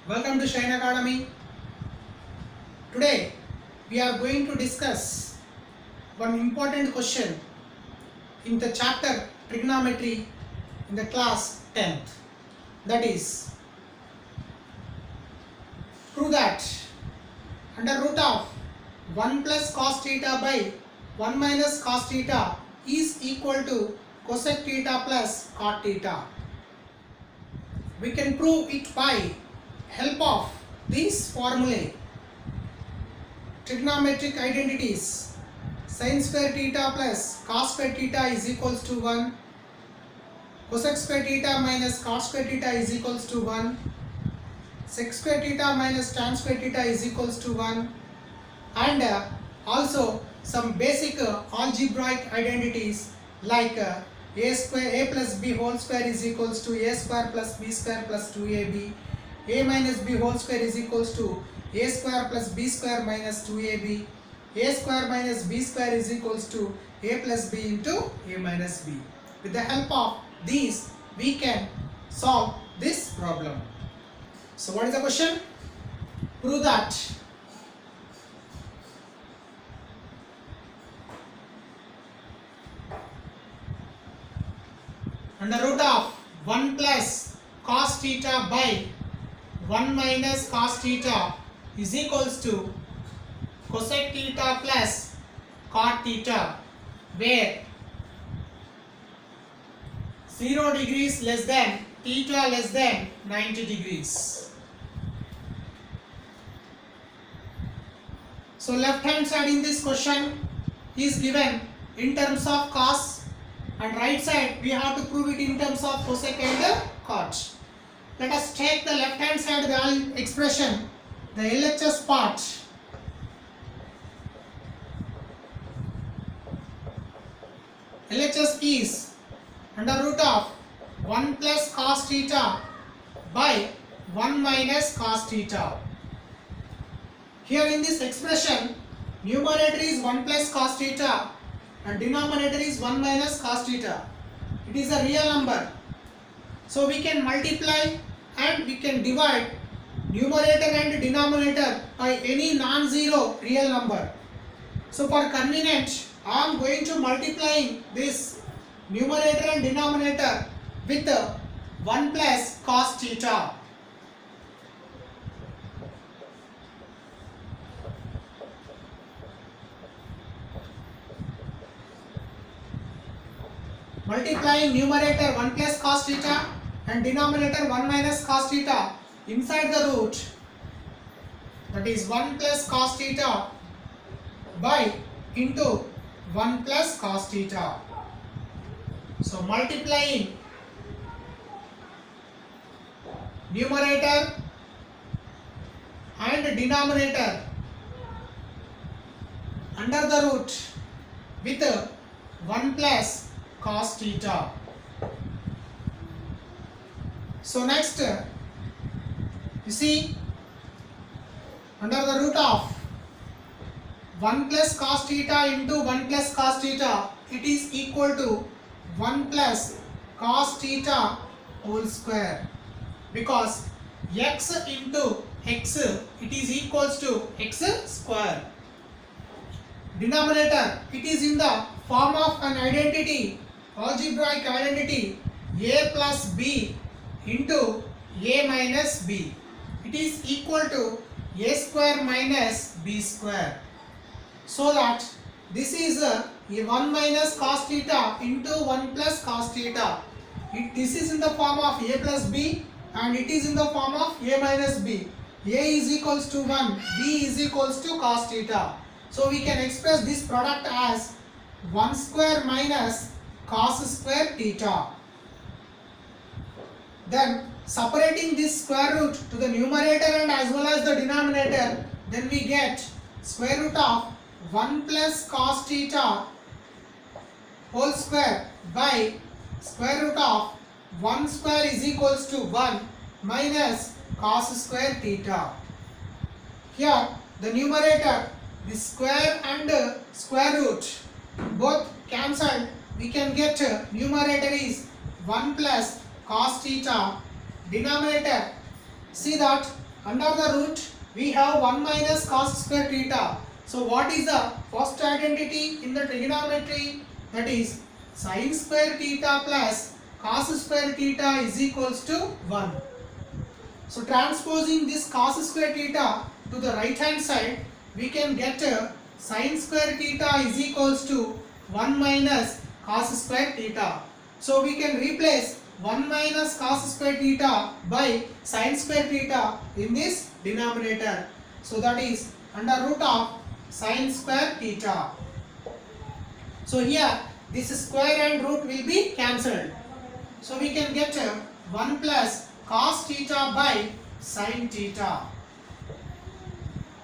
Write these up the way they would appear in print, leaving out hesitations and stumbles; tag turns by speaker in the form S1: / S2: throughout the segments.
S1: Welcome to Shine Academy. Today we are going to discuss one important question in the chapter trigonometry in the class 10th. That is, prove that under root of 1 plus cos theta by 1 minus cos theta is equal to cosec theta plus cot theta. We can prove it by help of these formulae. Trigonometric identities: sin square theta plus cos square theta is equals to 1, cosec square theta minus cot square theta is equals to 1, sec square theta minus tan square theta is equals to 1, and also some basic algebraic identities like a plus b whole square is equals to a square plus b square plus 2ab, a minus b whole square is equals to a square plus b square minus 2ab, a square minus b square is equals to a plus b into a minus b. With the help of these, we can solve this problem. So what is the question? Prove that under root of 1 plus cos theta by 1 minus cos theta is equals to cosec theta plus cot theta, where 0 degrees less than theta less than 90 degrees. So left hand side in this question is given in terms of cos, and right side we have to prove it in terms of cosec and cot. Let us take the left hand side value expression, the LHS part. LHS is under root of 1 plus cos theta by 1 minus cos theta. Here in this expression, numerator is 1 plus cos theta and denominator is 1 minus cos theta. It is a real number. So we can multiply and we can divide numerator and denominator by any non-zero real number. So for convenience, I am going to multiplying this numerator and denominator with 1 plus cos theta. Multiplying numerator 1 plus cos theta and denominator 1 minus cos theta inside the root, that is 1 plus cos theta by into 1 plus cos theta. So multiplying numerator and denominator under the root with 1 plus cos theta. So next, you see, under the root of 1 plus cos theta into 1 plus cos theta, it is equal to 1 plus cos theta whole square, because x into x, it is equals to x square. Denominator, it is in the form of an identity, algebraic identity, a plus b into a minus b. It is equal to a square minus b square. So that this is a 1 minus cos theta into 1 plus cos theta. This is in the form of a plus b and it is in the form of a minus b. A is equals to 1, b is equals to cos theta. So we can express this product as 1 square minus cos square theta. Then separating this square root to the numerator and as well as the denominator, then we get square root of 1 plus cos theta whole square by square root of 1 square is equals to 1 minus cos square theta. Here the numerator, the square and square root both cancelled, we can get numerator is 1 plus cos theta, denominator, see that under the root we have 1 minus cos square theta. So what is the first identity in the trigonometry? That is sin square theta plus cos square theta is equals to 1. So transposing this cos square theta to the right hand side, we can get sin square theta is equals to 1 minus cos square theta. So we can replace 1 minus cos square theta by sin square theta in this denominator. So that is under root of sin square theta. So here this square and root will be cancelled. So we can get 1 plus cos theta by sin theta.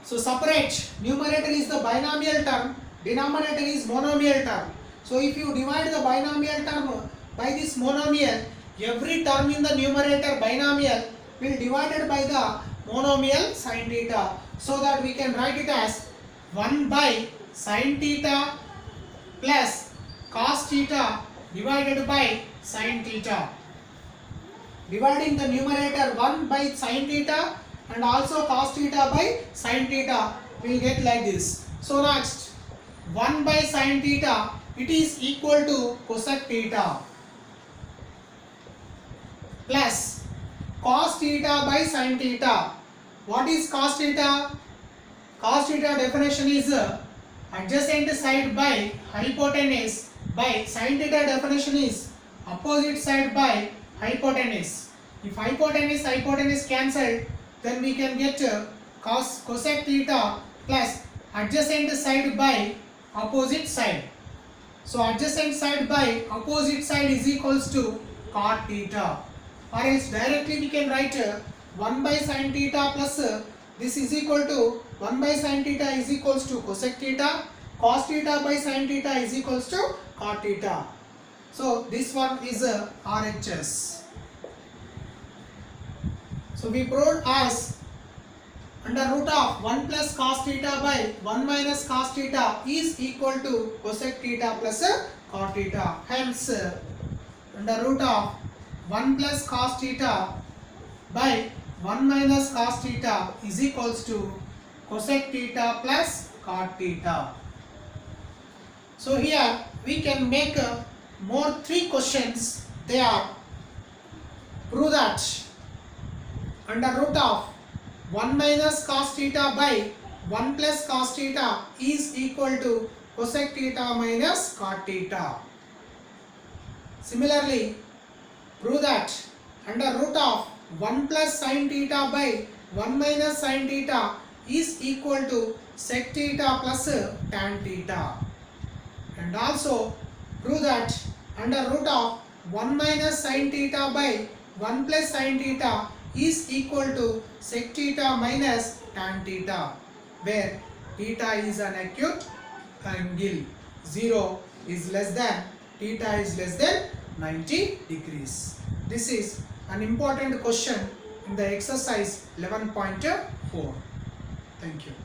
S1: So separate, numerator is the binomial term, denominator is monomial term. So if you divide the binomial term by this monomial, every term in the numerator binomial will be divided by the monomial sin theta. So that we can write it as 1 by sin theta plus cos theta divided by sin theta. Dividing the numerator 1 by sin theta and also cos theta by sin theta, we will get like this. So next 1 by sin theta, it is equal to cosec theta plus cos theta by sin theta. What is cos theta? Cos theta definition is adjacent side by hypotenuse, by sin theta definition is opposite side by hypotenuse. If hypotenuse cancelled, then we can get cosec theta plus adjacent side by opposite side. So adjacent side by opposite side is equals to cot theta. Or else directly we can write 1 by sin theta plus this is equal to 1 by sin theta is equals to cosec theta. Cos theta by sin theta is equals to cot theta. So this one is RHS. So we proved as under root of 1 plus cos theta by 1 minus cos theta is equal to cosec theta plus cot theta. Hence under root of 1 plus cos theta by 1 minus cos theta is equals to cosec theta plus cot theta. So here we can make more 3 questions. They are: prove that under root of 1 minus cos theta by 1 plus cos theta is equal to cosec theta minus cot theta. Similarly, prove that under root of 1 plus sin theta by 1 minus sin theta is equal to sec theta plus tan theta. And also prove that under root of 1 minus sin theta by 1 plus sin theta is equal to sec theta minus tan theta, where theta is an acute angle. 0 is less than, theta is less than 90 degrees. This is an important question in the exercise 11.4. Thank you.